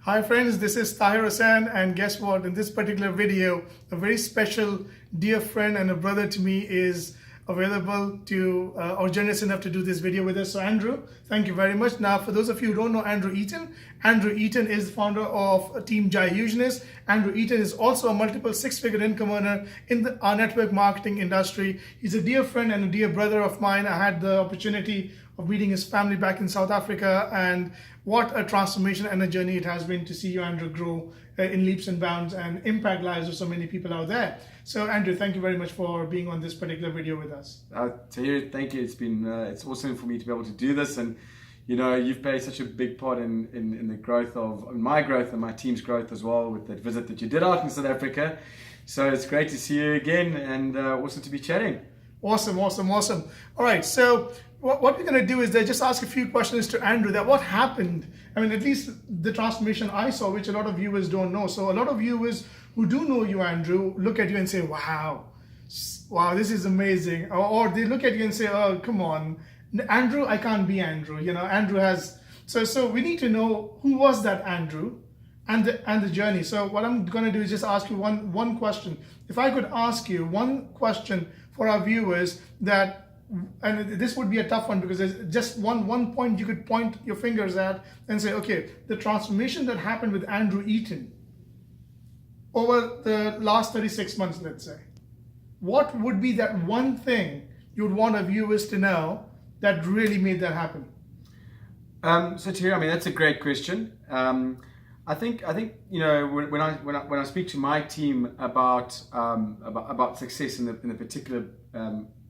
Hi friends, this is Tahir Hussain, and guess what? In this particular video, a very special dear friend and a brother to me is available to or generous enough to do this video with us. So Andrew, thank you very much. Now, for those of you who don't know Andrew Eaton is the founder of Team Jai Hugeness. Andrew Eaton is also a multiple six-figure income earner in our network marketing industry. He's a dear friend and a dear brother of mine. I had the opportunity of meeting his family back in South Africa, and what a transformation and a journey it has been to see you, Andrew, grow in leaps and bounds and impact lives of so many people out there. So Andrew, thank you very much for being on this particular video with us. Tahir, thank you. It's been it's awesome for me to be able to do this, and you know, you've played such a big part in the growth of my growth and my team's growth as well with that visit that you did out in South Africa. So it's great to see you again, and awesome to be chatting. Awesome. All right, so what we're going to do is just ask a few questions to Andrew that what happened. I mean, at least the transformation I saw, which a lot of viewers don't know. So a lot of viewers who do know you, Andrew, look at you and say, wow, this is amazing. Or they look at you and say, oh, come on, Andrew, I can't be Andrew. You know, Andrew has, so we need to know who was that Andrew and the journey. So what I'm going to do is just ask you one question. If I could ask you one question for our viewers that, and this would be a tough one because there's just one point you could point your fingers at and say, okay, the transformation that happened with Andrew Eaton over the last 36 months, let's say, what would be that one thing you would want our viewers to know that really made that happen? So Tahir, I mean, that's a great question. I think you know, when I speak to my team about success in the particular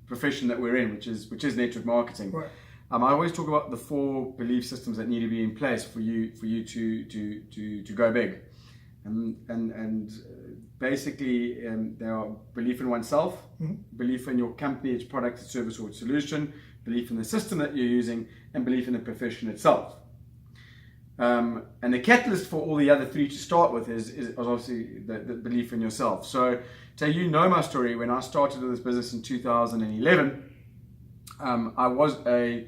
profession that we're in, which is network marketing, right. I always talk about the 4 belief systems that need to be in place for you to go big, and basically they are belief in oneself, belief in your company, its product, its service, or its solution, belief in the system that you're using, and belief in the profession itself. And the catalyst for all the other 3 to start with is obviously the belief in yourself. So you know my story. When I started this business in 2011, I was a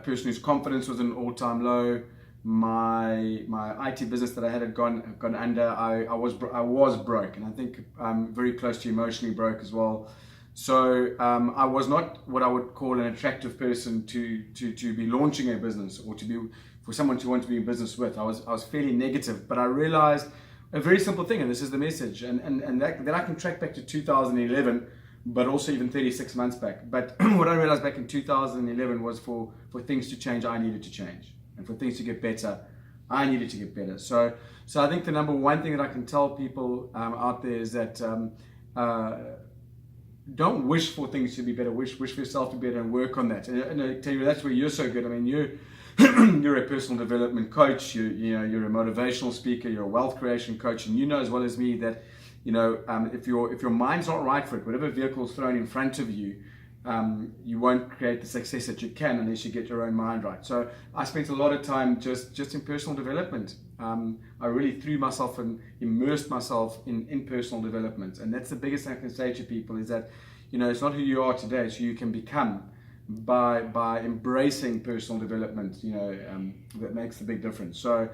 person whose confidence was at an all-time low. My IT business that I had gone under. I was broke, and I think very close to emotionally broke as well. So I was not what I would call an attractive person to be launching a business, or for someone to want to be in business with. I was fairly negative, but I realized a very simple thing, and this is the message, and that I can track back to 2011, but also even 36 months back. But what I realized back in 2011 was for things to change, I needed to change, and for things to get better, I needed to get better. So I think the number one thing that I can tell people out there is that don't wish for things to be better. Wish for yourself to be better and work on that. And I tell you, that's where you're so good. I mean, you're a personal development coach. You're a motivational speaker. You're a wealth creation coach, and you know as well as me that if your mind's not right for it, whatever vehicle is thrown in front of you, you won't create the success that you can unless you get your own mind right. So I spent a lot of time just in personal development. I really threw myself and immersed myself in personal development, and that's the biggest thing I can say to people is that it's not who you are today, it's who you can become by embracing personal development. That makes the big difference. So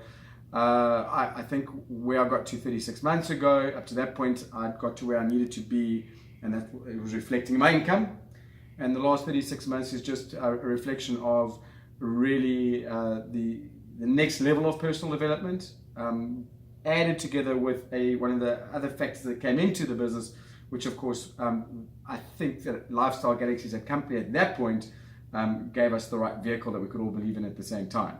I think where I got to 36 months ago, up to that point, I got to where I needed to be, and that it was reflecting my income. And the last 36 months is just a reflection of really the next level of personal development, added together with one of the other factors that came into the business, which of course I think that Lifestyle Galaxy, a company at that point, gave us the right vehicle that we could all believe in at the same time.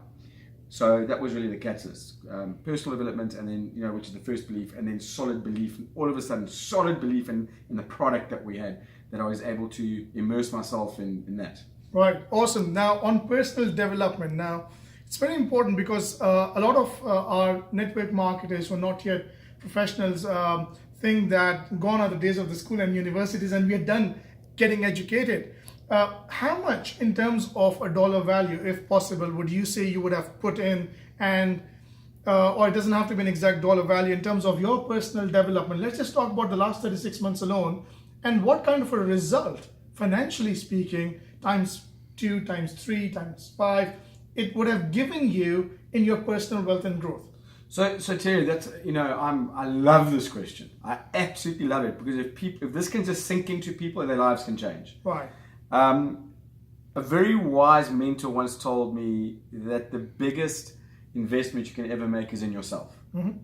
So that was really the catalyst, personal development, and then which is the first belief, and then solid belief, and all of a sudden solid belief in the product that we had, that I was able to immerse myself in that. Right, awesome. Now on personal development, now it's very important because a lot of our network marketers who are not yet professionals think that gone are the days of the school and universities and we are done getting educated. How much in terms of a dollar value, if possible, would you say you would have put in, and or it doesn't have to be an exact dollar value, in terms of your personal development? Let's just talk about the last 36 months alone, and what kind of a result, financially speaking, times 2, times 3, times 5, it would have given you in your personal wealth and growth. So Terry, that's I love this question. I absolutely love it because if this can just sink into people, their lives can change. Right. A very wise mentor once told me that the biggest investment you can ever make is in yourself. Mm-hmm.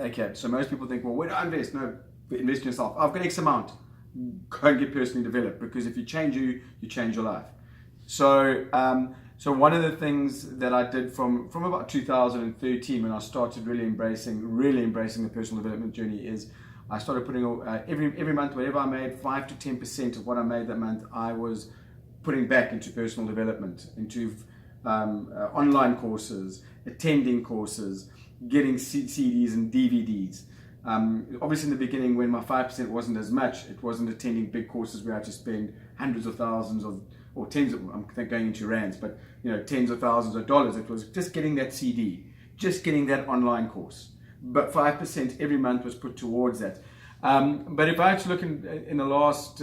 Okay, so most people think, well, where do I invest? No, invest in yourself. I've got X amount. Go and get personally developed, because if you change you change your life. So one of the things that I did from about 2013, when I started really embracing the personal development journey, is I started putting every month, whatever I made, 5 to 10% of what I made that month, I was putting back into personal development, into online courses, attending courses, getting CDs and DVDs. Obviously in the beginning, when my 5% wasn't as much, it wasn't attending big courses where I had to spend hundreds of thousands of, or tens of, I'm going into rands, but tens of thousands of dollars. It was just getting that CD, just getting that online course. But 5% every month was put towards that. But if I had to look in the last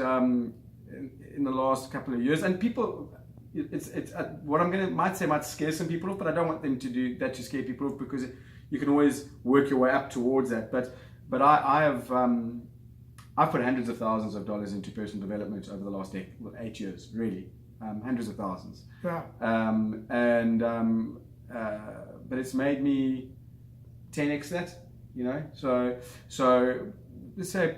couple of years, and people, it's what I'm might scare some people off, but I don't want them to do that to scare people off, because you can always work your way up towards that. But I've put hundreds of thousands of dollars into personal development over the last 8 years, really, hundreds of thousands. Yeah. But it's made me 10x that, So let's say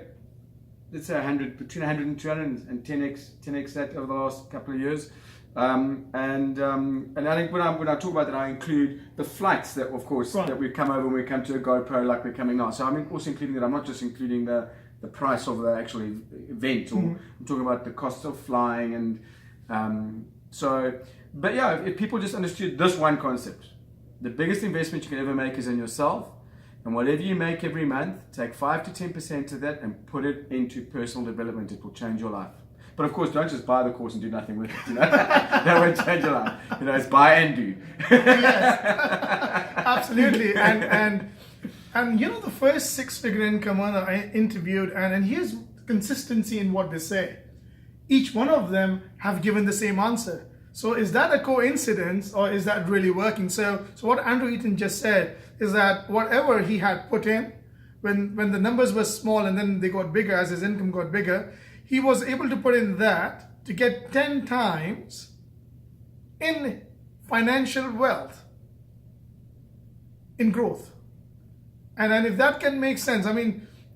100, between 100 and 200 and 10x that over the last couple of years. And I think when I talk about that, I include the flights that, of course, that we come over when we come to a GoPro, like we're coming now. So I'm also including that. I'm not just including the price of the actual event, or I'm talking about the cost of flying, and but yeah, if people just understood this one concept, the biggest investment you can ever make is in yourself, and whatever you make every month, take 5 to 10% of that and put it into personal development. It will change your life. But of course, don't just buy the course and do nothing with it. That won't change your life. It's buy and do. Yes, absolutely. And the first six-figure income earner I interviewed, and here's consistency in what they say. Each one of them have given the same answer. So is that a coincidence, or is that really working? So what Andrew Eaton just said is that whatever he had put in, when the numbers were small and then they got bigger as his income got bigger, he was able to put in that to get 10 times in financial wealth, in growth. And if that can make sense,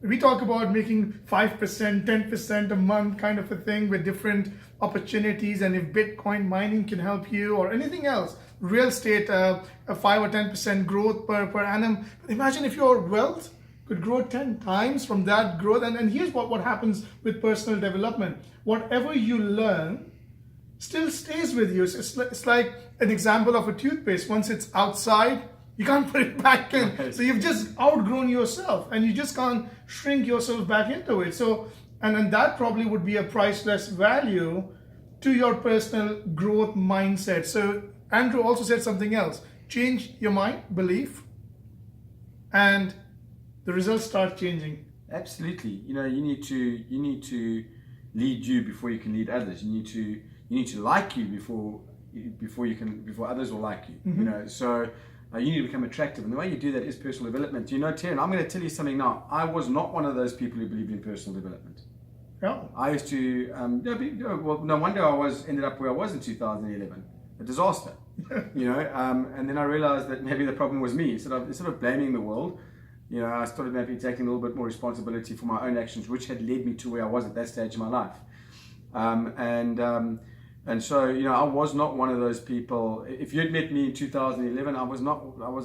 we talk about making 5%, 10% a month kind of a thing with different opportunities, and if Bitcoin mining can help you, or anything else, real estate, a 5 or 10% growth per annum. Imagine if your wealth could grow 10 times from that growth. And here's what happens with personal development. Whatever you learn still stays with you. So it's like an example of a toothpaste. Once it's outside, you can't put it back in. Right. So you've just outgrown yourself, and you just can't shrink yourself back into it. So, and that probably would be a priceless value to your personal growth mindset. So Andrew also said something else. Change your mind, belief, and the results start changing. Absolutely. You need to lead you before you can lead others. You need to like you before others will like you. Mm-hmm. So you need to become attractive, and the way you do that is personal development. Terry, I'm going to tell you something now. I was not one of those people who believed in personal development. Oh. I used to. No wonder I ended up where I was in 2011. A disaster. And then I realized that maybe the problem was me. Instead of blaming the world, I started maybe taking a little bit more responsibility for my own actions, which had led me to where I was at that stage in my life. And so, I was not one of those people. If you'd met me in 2011, I was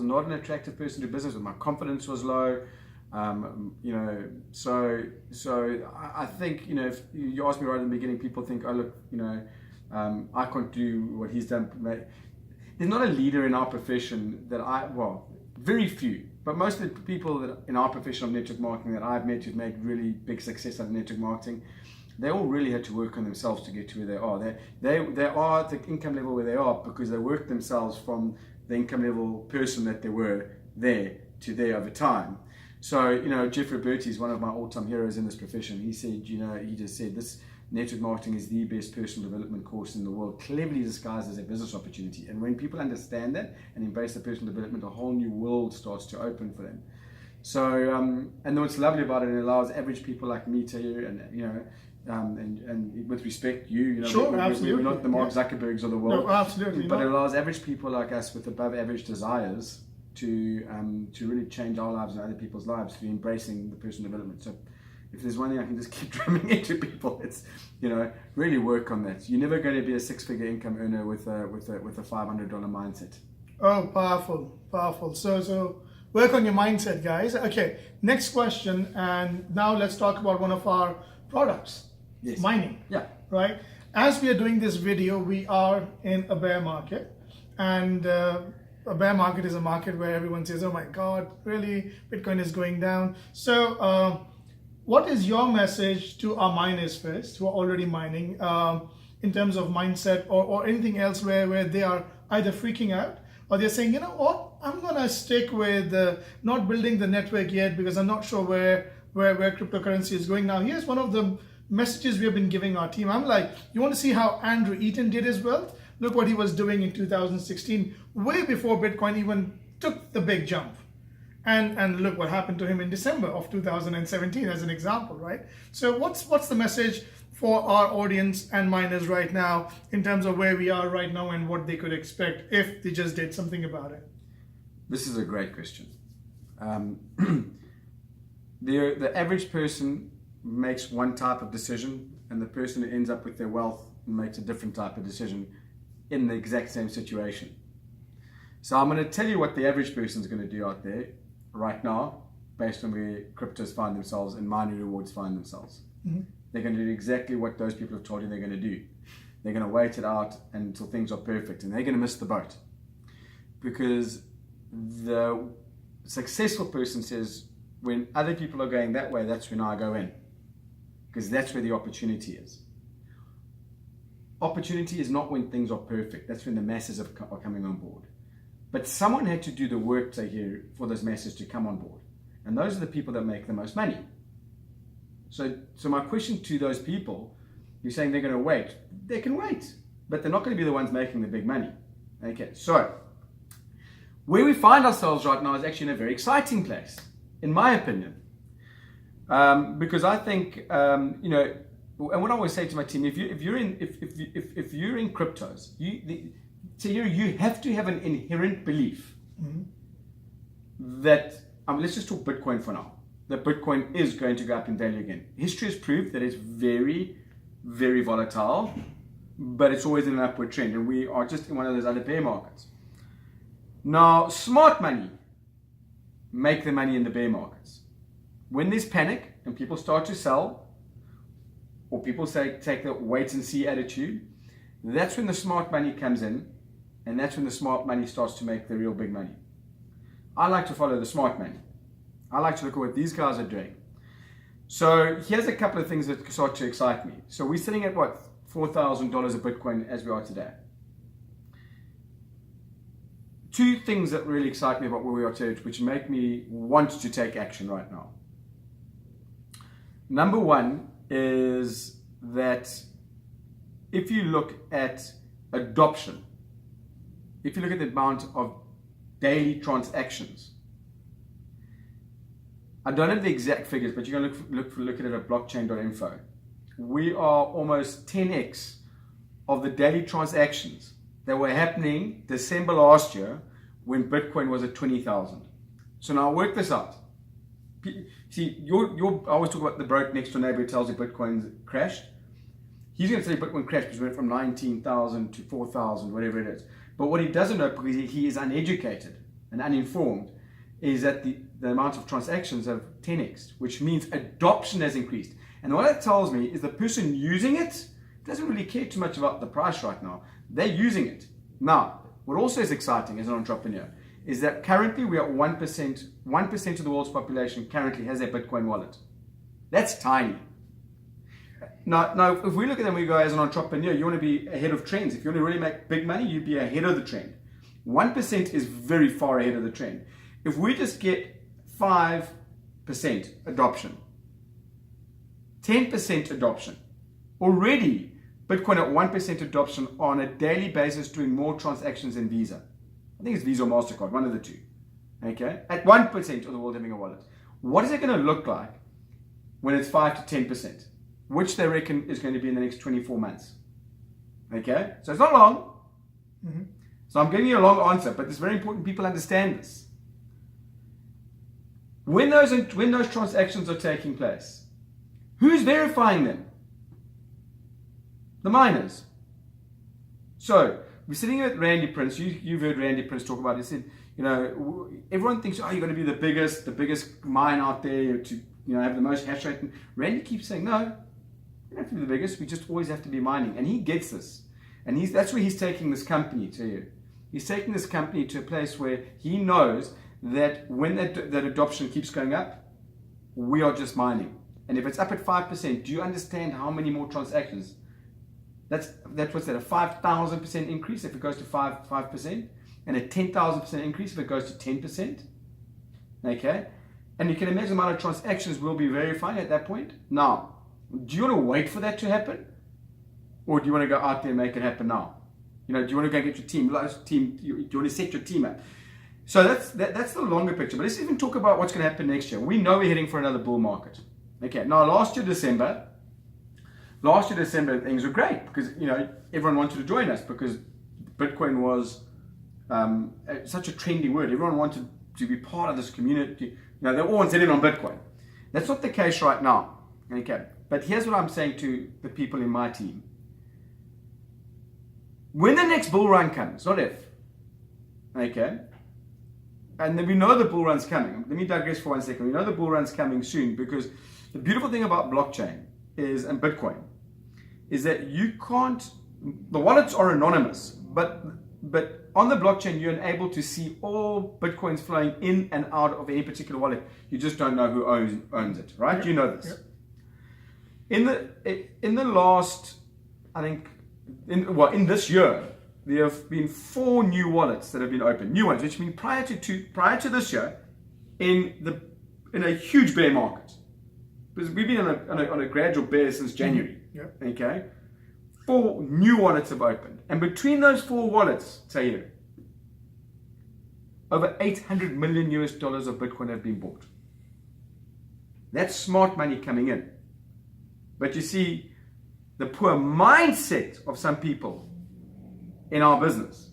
not an attractive person to business with. My confidence was low. So I think, if you asked me right in the beginning, people think, oh, look, I can't do what he's done. There's not a leader in our profession very few. But most of the people that in our profession of network marketing that I've met who've made really big success out of network marketing, they all really had to work on themselves to get to where they are. They are at the income level where they are because they worked themselves from the income level person that they were there to there over time. So, Jeff Roberti is one of my all-time heroes in this profession. He said, he just said, network marketing is the best personal development course in the world, cleverly disguised as a business opportunity. And when people understand that and embrace the personal development, a whole new world starts to open for them. So, and what's lovely about it allows average people like me to, and with respect, sure, absolutely. we're not the Mark Zuckerbergs of the world. No, absolutely. But it allows average people like us with above average desires to really change our lives and other people's lives through embracing the personal development. So if there's one thing I can just keep drumming into people, it's, really work on that. You're never going to be a 6-figure income earner with a $500 mindset. Oh, powerful. So work on your mindset, guys. Okay, next question, and now let's talk about one of our products. Yes. Mining. Yeah. Right? As we are doing this video, we are in a bear market, and a bear market is a market where everyone says, oh my God, really, Bitcoin is going down. So what is your message to our miners first, who are already mining, in terms of mindset or anything else where they are either freaking out or they're saying, you know what, I'm going to stick with not building the network yet because I'm not sure where cryptocurrency is going. Now, here's one of the messages we have been giving our team. I'm like, you want to see how Andrew Eaton did his wealth? Look what he was doing in 2016, way before Bitcoin even took the big jump. And look what happened to him in December of 2017 as an example, right? So what's the message for our audience and miners right now in terms of where we are right now and what they could expect if they just did something about it? This is a great question. The average person makes one type of decision, and the person who ends up with their wealth makes a different type of decision in the exact same situation. So I'm going to tell you what the average person is going to do out there right now, based on where cryptos find themselves and mining rewards find themselves. Mm-hmm. They're going to do exactly what those people have told you they're going to do. They're going to wait it out until things are perfect, and they're going to miss the boat. Because the successful person says, when other people are going that way, that's when I go in. Because that's where the opportunity is. Opportunity is not when things are perfect. That's when the masses are coming on board. But someone had to do the work for those masses to come on board. And those are the people that make the most money. So my question to those people, you're saying they're going to wait. They can wait, but they're not going to be the ones making the big money. Okay, so where we find ourselves right now is actually in a very exciting place, in my opinion. Because I think, and what I always say to my team, if you're in cryptos, you have to have an inherent belief that, let's just talk Bitcoin for now, that Bitcoin is going to go up in value again. History has proved that it's very, very volatile, but it's always in an upward trend, and we are just in one of those other bear markets. Now, smart money make the money in the bear markets. When there's panic and people start to sell, or people take the wait and see attitude, that's when the smart money comes in, and that's when the smart money starts to make the real big money. I like to follow the smart money. I like to look at what these guys are doing. So here's a couple of things that start to excite me. So we're sitting at what, $4,000 a Bitcoin as we are today. Two things that really excite me about where we are today, which make me want to take action right now. Number one is that if you look at adoption, if you look at the amount of daily transactions, I don't have the exact figures, but you can look at it at blockchain.info. We are almost 10x of the daily transactions that were happening December last year when Bitcoin was at 20,000. So now work this out. See, I always talk about the broke next door neighbor who tells you Bitcoin's crashed. He's going to say Bitcoin crashed because it went from 19,000 to 4,000, whatever it is. But what he doesn't know, because he is uneducated and uninformed, is that the amount of transactions have 10x, which means adoption has increased. And what that tells me is the person using it doesn't really care too much about the price right now. They're using it. Now, what also is exciting as an entrepreneur is that currently we are 1% of the world's population currently has a Bitcoin wallet. That's tiny. Now, if we look at them, we go, as an entrepreneur, you want to be ahead of trends. If you want to really make big money, you'd be ahead of the trend. 1% is very far ahead of the trend. If we just get 5% adoption, 10% adoption, Already, Bitcoin at 1% adoption on a daily basis, doing more transactions than Visa. I think it's Visa or MasterCard, one of the two. Okay? At 1% of the world having a wallet. What is it going to look like when it's 5 to 10%? Which they reckon is going to be in the next 24 months. Okay? So it's not long. Mm-hmm. So I'm giving you a long answer, but it's very important people understand this. When those transactions are taking place, who's verifying them? The miners. So we're sitting here with Randy Prince. You've heard Randy Prince talk about it. He said, everyone thinks, you're going to be the biggest mine out there to have the most hash rate. And Randy keeps saying, no, we don't have to be the biggest. We just always have to be mining. And he gets this. And that's where he's taking this company to. He's taking this company to a place where he knows that when that adoption keeps going up, we are just mining. And if it's up at 5%, do you understand how many more transactions? That's what's that, a 5,000% increase if it goes to 5%, and a 10,000% increase if it goes to 10%. Okay? And you can imagine the amount of transactions we'll be verifying at that point. Now, do you want to wait for that to happen? Or do you want to go out there and make it happen now? Do you want to go get your team? Do you want to set your team up? So that's the longer picture. But let's even talk about what's going to happen next year. We know we're heading for another bull market. Okay. Now, last year December, things were great because everyone wanted to join us because Bitcoin was such a trendy word. Everyone wanted to be part of this community. They all wanted in on Bitcoin. That's not the case right now. Okay. But here's what I'm saying to the people in my team. When the next bull run comes, not if, okay, and then we know the bull run's coming. Let me digress for 1 second. We know the bull run's coming soon because the beautiful thing about blockchain and Bitcoin is that the wallets are anonymous, but on the blockchain you're able to see all Bitcoins flowing in and out of any particular wallet. You just don't know who owns it, right? Yep. You know this. Yep. In the last, I think, in this year, there have been 4 new wallets that have been opened, new ones, which mean prior to this year, in a huge bear market, because we've been on a gradual bear since January. Yep. Okay, 4 new wallets have opened, and between those 4 wallets, Tahir, over $800 million of Bitcoin have been bought. That's smart money coming in, but you see. The poor mindset of some people in our business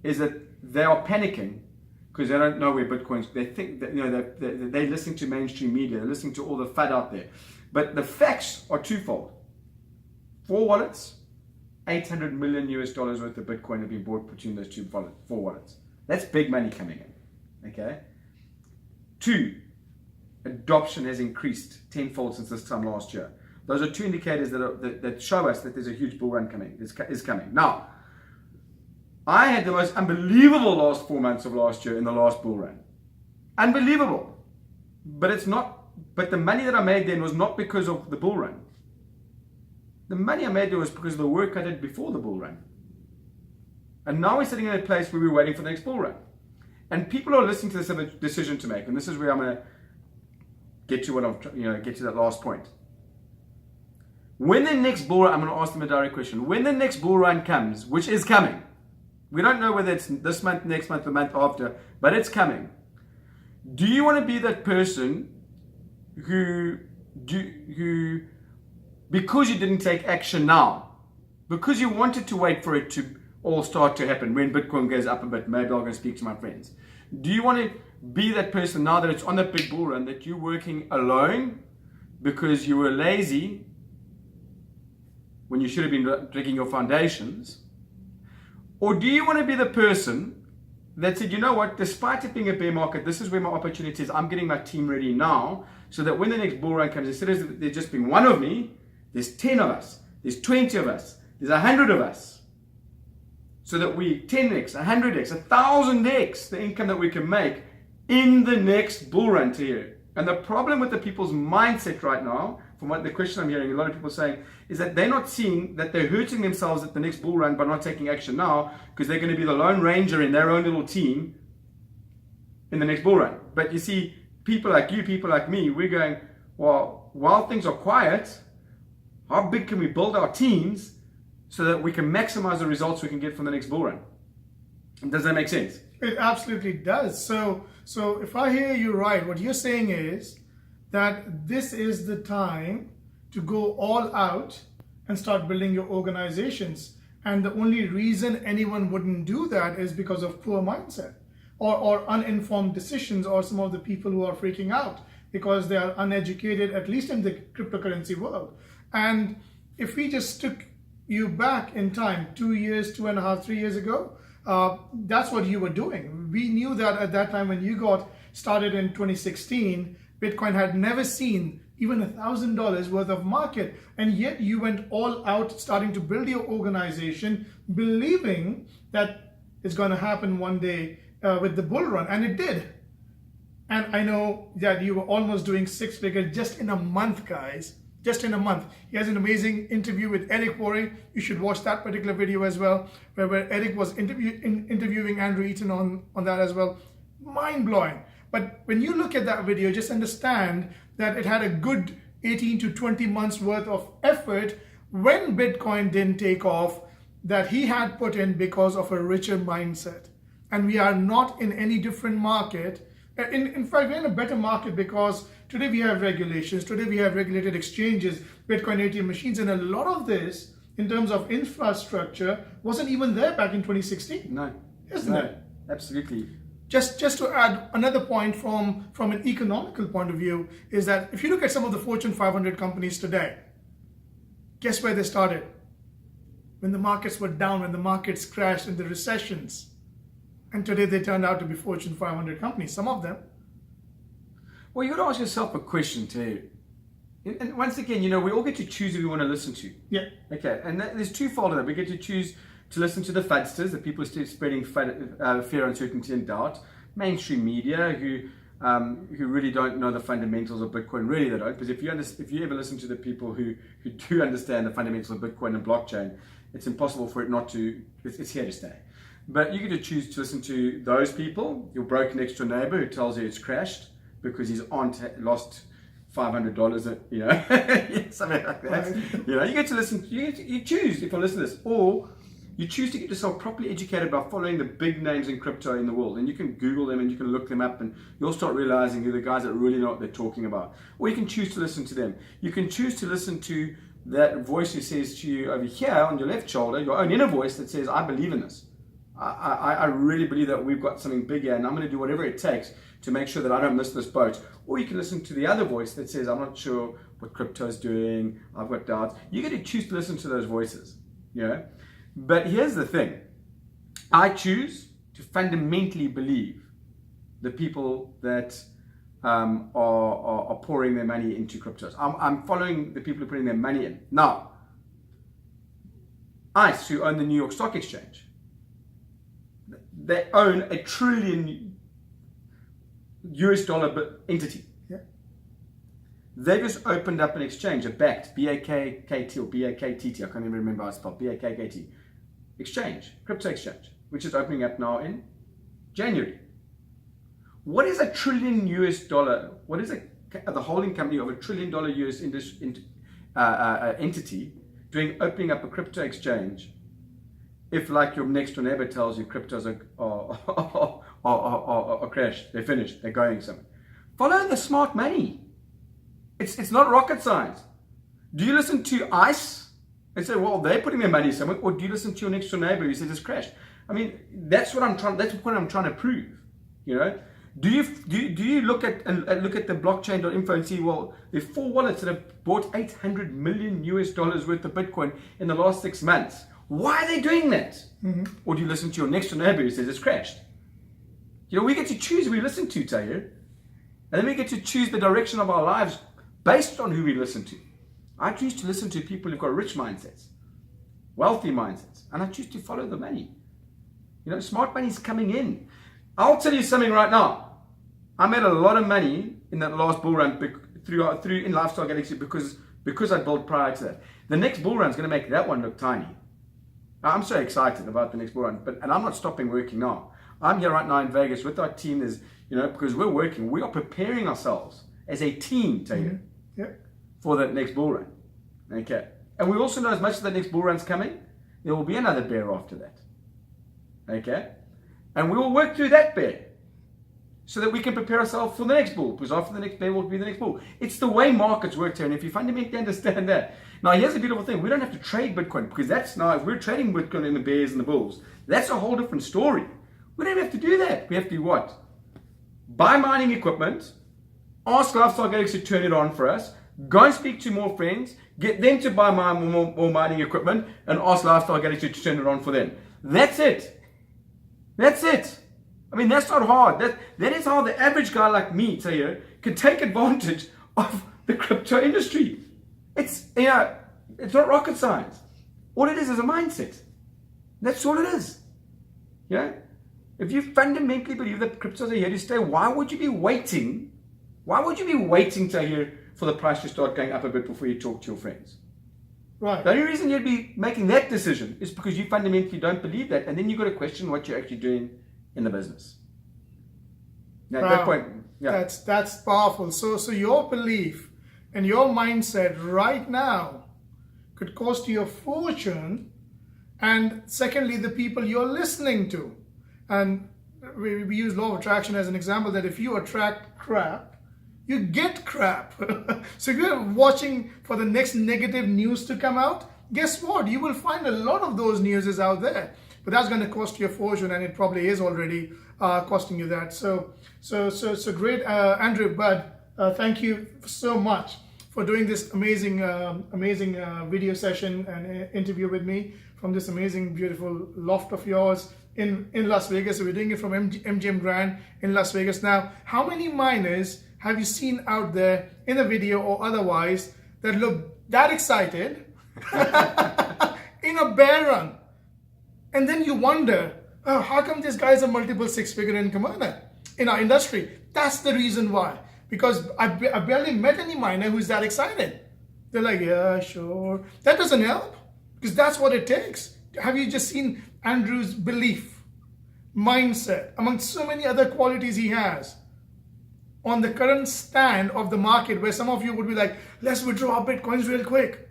is that they are panicking because they don't know where Bitcoin's. They think that they're listening to mainstream media, they're listening to all the FUD out there. But the facts are twofold. 4 wallets, $800 million worth of Bitcoin have been bought between those 4 wallets. That's big money coming in. Okay. 2, adoption has increased tenfold since this time last year. Those are 2 indicators that show us that there's a huge bull run coming. Is coming. Now, I had the most unbelievable last 4 months of last year in the last bull run. Unbelievable. But it's not. But the money that I made then was not because of the bull run. The money I made then was because of the work I did before the bull run. And now we're sitting in a place where we're waiting for the next bull run. And people are listening to this have a decision to make. And this is where I'm going to get to get to that last point. When the next bull run, I'm going to ask them a direct question. When the next bull run comes, which is coming, we don't know whether it's this month, next month, the month after, but it's coming. Do you want to be that person who, because you didn't take action now, because you wanted to wait for it to all start to happen, when Bitcoin goes up a bit, maybe I'll go speak to my friends. Do you want to be that person now that it's on that big bull run, that you're working alone because you were lazy when you should have been digging your foundations? Or do you want to be the person that said, you know what, despite it being a bear market, this is where my opportunity is. I'm getting my team ready now so that when the next bull run comes, instead of there just being 1 of me, there's 10 of us, there's 20 of us, there's 100 of us. So that we 10x, 100x, 1,000x the income that we can make in the next bull run to you. And the problem with the people's mindset right now, from what the question I'm hearing, a lot of people saying, is that they're not seeing that they're hurting themselves at the next bull run by not taking action now, because they're going to be the lone ranger in their own little team in the next bull run. But you see, people like you, people like me, we're going, well, while things are quiet, How big can we build our teams so that we can maximize the results we can get from the next bull run? Does that make sense? It absolutely does. So if I hear you right, what you're saying is that this is the time to go all out and start building your organizations. And the only reason anyone wouldn't do that is because of poor mindset or uninformed decisions, or some of the people who are freaking out because they are uneducated, at least in the cryptocurrency world. And if we just took you back in time, 2 years, 2.5, 3 years ago, that's what you were doing. We knew that at that time when you got started in 2016, Bitcoin had never seen even $1,000 worth of market, and yet you went all out starting to build your organization, believing that it's going to happen one day with the bull run, and it did. And I know that you were almost doing 6 figures just in a month, guys. Just in a month. He has an amazing interview with Eric Worre. You should watch that particular video as well, where Eric was interviewing Andrew Eaton on that as well. Mind-blowing. But when you look at that video, just understand that it had a good 18 to 20 months worth of effort when Bitcoin didn't take off, that he had put in because of a richer mindset. And we are not in any different market. In fact, we're in a better market because today we have regulations, today we have regulated exchanges, Bitcoin ATM machines, and a lot of this, in terms of infrastructure, wasn't even there back in 2016. No. Isn't it? Absolutely. Just to add another point from an economical point of view, is that if you look at some of the Fortune 500 companies today, guess where they started? When the markets were down, when the markets crashed in the recessions. And today they turned out to be Fortune 500 companies, some of them. Well, you got to ask yourself a question too. And once again, we all get to choose who we want to listen to. Yeah. Okay, and there's twofold of that. We get to choose to listen to the fudsters, the people who are spreading fear, uncertainty, and doubt. Mainstream media who really don't know the fundamentals of Bitcoin. Really, they don't. Because if you ever listen to the people who do understand the fundamentals of Bitcoin and blockchain, it's impossible for it not to. It's here to stay. But you get to choose to listen to those people, your broke next door neighbor who tells you it's crashed because his aunt lost $500, something like that. Right. You get to listen. You choose if I listen to this, or you choose to get yourself properly educated by following the big names in crypto in the world, and you can Google them and you can look them up, and you'll start realizing who the guys that really know what they're talking about. Or you can choose to listen to them. You can choose to listen to that voice who says to you over here on your left shoulder, your own inner voice that says, "I believe in this. I really believe that we've got something bigger, and I'm going to do whatever it takes to make sure that I don't miss this boat." Or you can listen to the other voice that says, "I'm not sure what crypto's doing. I've got doubts." You get to choose to listen to those voices, But here's the thing. I choose to fundamentally believe the people that are pouring their money into cryptos. I'm following the people who are putting their money in. Now, ICE, who own the New York Stock Exchange, they own $1 trillion entity. Yeah. They just opened up an exchange, a backed BAKKT or BAKTT, I can't even remember how it's spelled, BAKKT exchange, crypto exchange, which is opening up now in January. What is $1 trillion? What is the holding company of $1 trillion entity doing, opening up a crypto exchange? If, like your next door neighbor tells you, cryptos are crashed, they're finished, they're going somewhere. Follow the smart money. It's not rocket science. Do you listen to ICE and say, well, they're putting their money somewhere, or do you listen to your next door neighbor who says it's crashed? I mean, that's the point I'm trying to prove. Do you look at the blockchain.info and see, well, there are 4 wallets that have bought $800 million worth of Bitcoin in the last 6 months. Why are they doing that? Mm-hmm. Or do you listen to your next door neighbor who says it's crashed? We get to choose who we listen to, Taylor. And then we get to choose the direction of our lives based on who we listen to. I choose to listen to people who've got rich mindsets, wealthy mindsets, and I choose to follow the money. Smart money is coming in. I'll tell you something right now. I made a lot of money in that last bull run through in Lifestyle Galaxy because I built prior to that. The next bull run is going to make that one look tiny. I'm so excited about the next bull run, and I'm not stopping working now. I'm here right now in Vegas with our team. Because we're working, we are preparing ourselves as a team, Taylor, mm-hmm. for that next bull run. Okay. And we also know as much as the next bull run's coming, there will be another bear after that. Okay? And we will work through that bear so that we can prepare ourselves for the next bull, because after the next bear will be the next bull. It's the way markets work here, and if you fundamentally understand that. Now, here's the beautiful thing. We don't have to trade Bitcoin, because that's now, if we're trading Bitcoin in the bears and the bulls, that's a whole different story. We don't have to do that. We have to do what? Buy mining equipment, ask Lifestyle Galaxy to turn it on for us, go and speak to more friends, get them to buy more mining equipment, and ask Lifestyle Galaxy to turn it on for them. That's it. That's it. I mean, that's not hard. That is how the average guy like me, Tahir, can take advantage of the crypto industry. It's not rocket science. All it is a mindset. That's all it is. Yeah? If you fundamentally believe that cryptos are here to stay, why would you be waiting? Why would you be waiting, Tahir, for the price to start going up a bit before you talk to your friends? Right. The only reason you'd be making that decision is because you fundamentally don't believe that, and then you've got to question what you're actually doing in the business. Now, at that point, yeah. That's powerful. So your belief and your mindset right now could cost you a fortune, and secondly, the people you're listening to. And we use law of attraction as an example, that if you attract crap, you get crap. So if you're watching for the next negative news to come out, guess what? You will find a lot of those news out there. But that's going to cost you a fortune, and it probably is already costing you that. So great, Andrew, Bud. Thank you so much for doing this amazing video session and interview with me from this amazing, beautiful loft of yours in Las Vegas. So we're doing it from MGM Grand in Las Vegas. Now, how many miners have you seen out there in a video or otherwise that look that excited in a bear run? And then you wonder, oh, how come this guy's a multiple six-figure income earner in our industry? That's the reason why. Because I barely met any miner who's that excited. They're like, yeah, sure. That doesn't help, because that's what it takes. Have you just seen Andrew's belief, mindset, amongst so many other qualities he has on the current stand of the market, where some of you would be like, let's withdraw our Bitcoins real quick.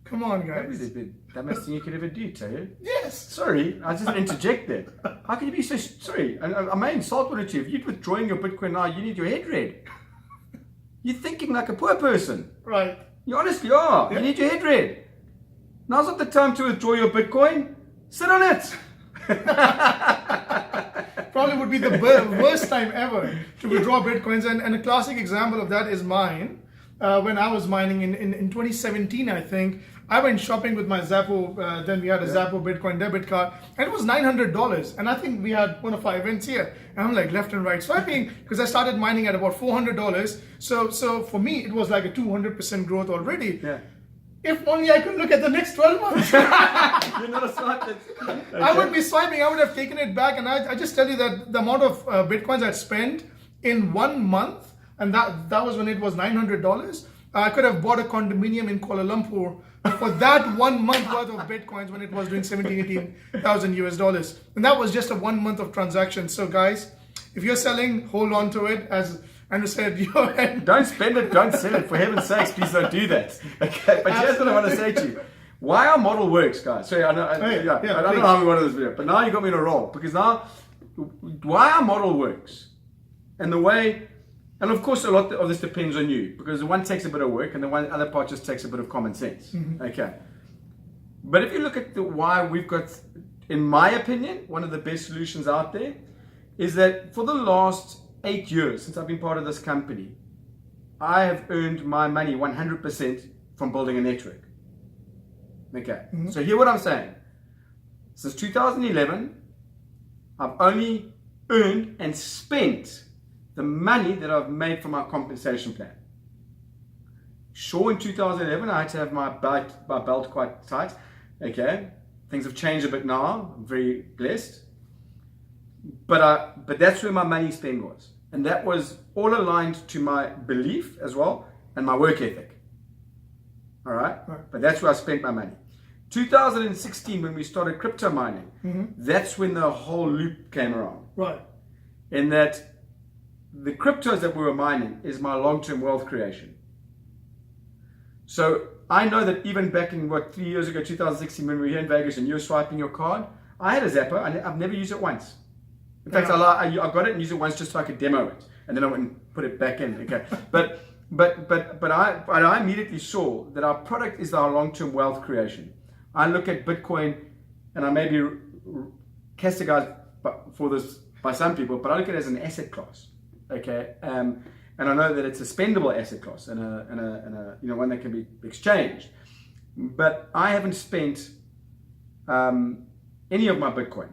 Come on, guys. That was the dumbest thing you could ever do, Tahir. Yes. Sorry, I just interject there. How can you be so sorry? I may insult one or two. If you're withdrawing your Bitcoin now, you need your head read. You're thinking like a poor person. Right. You honestly are. Yeah. You need your head read. Now's not the time to withdraw your Bitcoin. Sit on it. Probably would be the worst time ever to withdraw Bitcoins. And a classic example of that is mine. When I was mining in 2017, I think, I went shopping with my Zappo, then we had a Zappo Bitcoin debit card, and it was $900. And I think we had one of our events here, and I'm like left and right swiping, because I started mining at about $400. So for me, it was like a 200% growth already. Yeah. If only I could look at the next 12 months. You're not a swiper. Okay. I would be swiping, I would have taken it back, and I just tell you that the amount of Bitcoins I'd spent in 1 month, and that was when it was $900, I could have bought a condominium in Kuala Lumpur for that 1 month worth of Bitcoins when it was doing 18,000 US dollars. And that was just a 1 month of transactions. So guys, if you're selling, hold on to it. As Andrew said, don't spend it, don't sell it. For heaven's sakes, please don't do that. Okay, but here's what I want to say to you. Why our model works, guys. Sorry, I don't know how we wanted this video, but now you got me in a roll. Because now, why our model works, and the way, and of course, a lot of this depends on you, because the one takes a bit of work and the one other part just takes a bit of common sense. Mm-hmm. Okay. But if you look at why we've got, in my opinion, one of the best solutions out there is that for the last 8 years, since I've been part of this company, I have earned my money 100% from building a network. Okay. Mm-hmm. So hear what I'm saying. Since 2011, I've only earned and spent the money that I've made from our compensation plan. Sure, in 2011, I had to have my belt quite tight. Okay, things have changed a bit now. I'm very blessed. But that's where my money spend was. And that was all aligned to my belief as well and my work ethic. All right? But that's where I spent my money. 2016, when we started crypto mining, that's when the whole loop came around. Right. In that the cryptos that we were mining is my long-term wealth creation. So I know that even back in 3 years ago, 2016, when we were here in Vegas and you were swiping your card, I had a Zapper. I've never used it once. In fact, I got it and used it once just so I could demo it, and then I went and put it back in. Okay, but I immediately saw that our product is our long-term wealth creation. I look at Bitcoin, and I may be castigized for this by some people, but I look at it as an asset class. Okay, and I know that it's a spendable asset class and a one that can be exchanged. But I haven't spent any of my Bitcoin.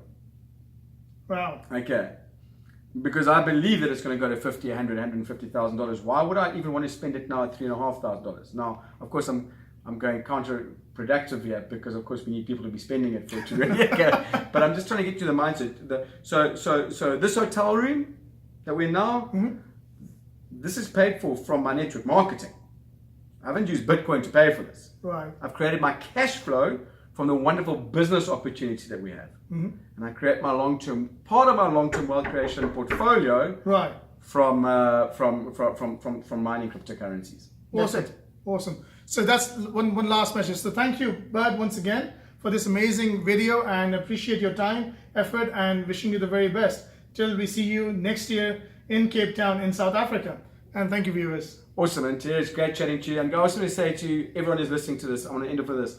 Wow. Okay. Because I believe that it's going to go to $50, $100, $150,000. Why would I even want to spend it now at $3,500? Now, of course, I'm going counterproductive here because, of course, we need people to be spending it for $2 million. But I'm just trying to get to the mindset. So this hotel room that we're now, this is paid for from my network marketing. I haven't used Bitcoin to pay for this. Right. I've created my cash flow from the wonderful business opportunity that we have. And I create my part of my long-term wealth creation portfolio from mining cryptocurrencies. Awesome. Awesome. So that's one last message. So thank you, Bud, once again for this amazing video, and appreciate your time, effort, and wishing you the very best. Till we see you next year in Cape Town in South Africa. And thank you, viewers. Awesome, and it's great chatting to you. And I also want to say to everyone who's listening to this, I want to end up with this.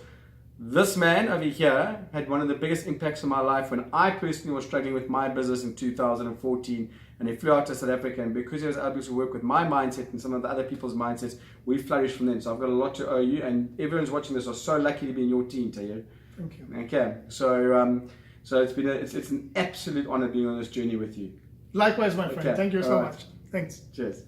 This man over here had one of the biggest impacts on my life when I personally was struggling with my business in 2014, and he flew out to South Africa, and because he was able to work with my mindset and some of the other people's mindsets, we flourished from then. So I've got a lot to owe you, and everyone's watching this are so lucky to be in your team, Tayo. Thank you. Okay, so it's been it's an absolute honor being on this journey with you. Likewise, my friend. Okay. Thank you so much. Thanks. Cheers.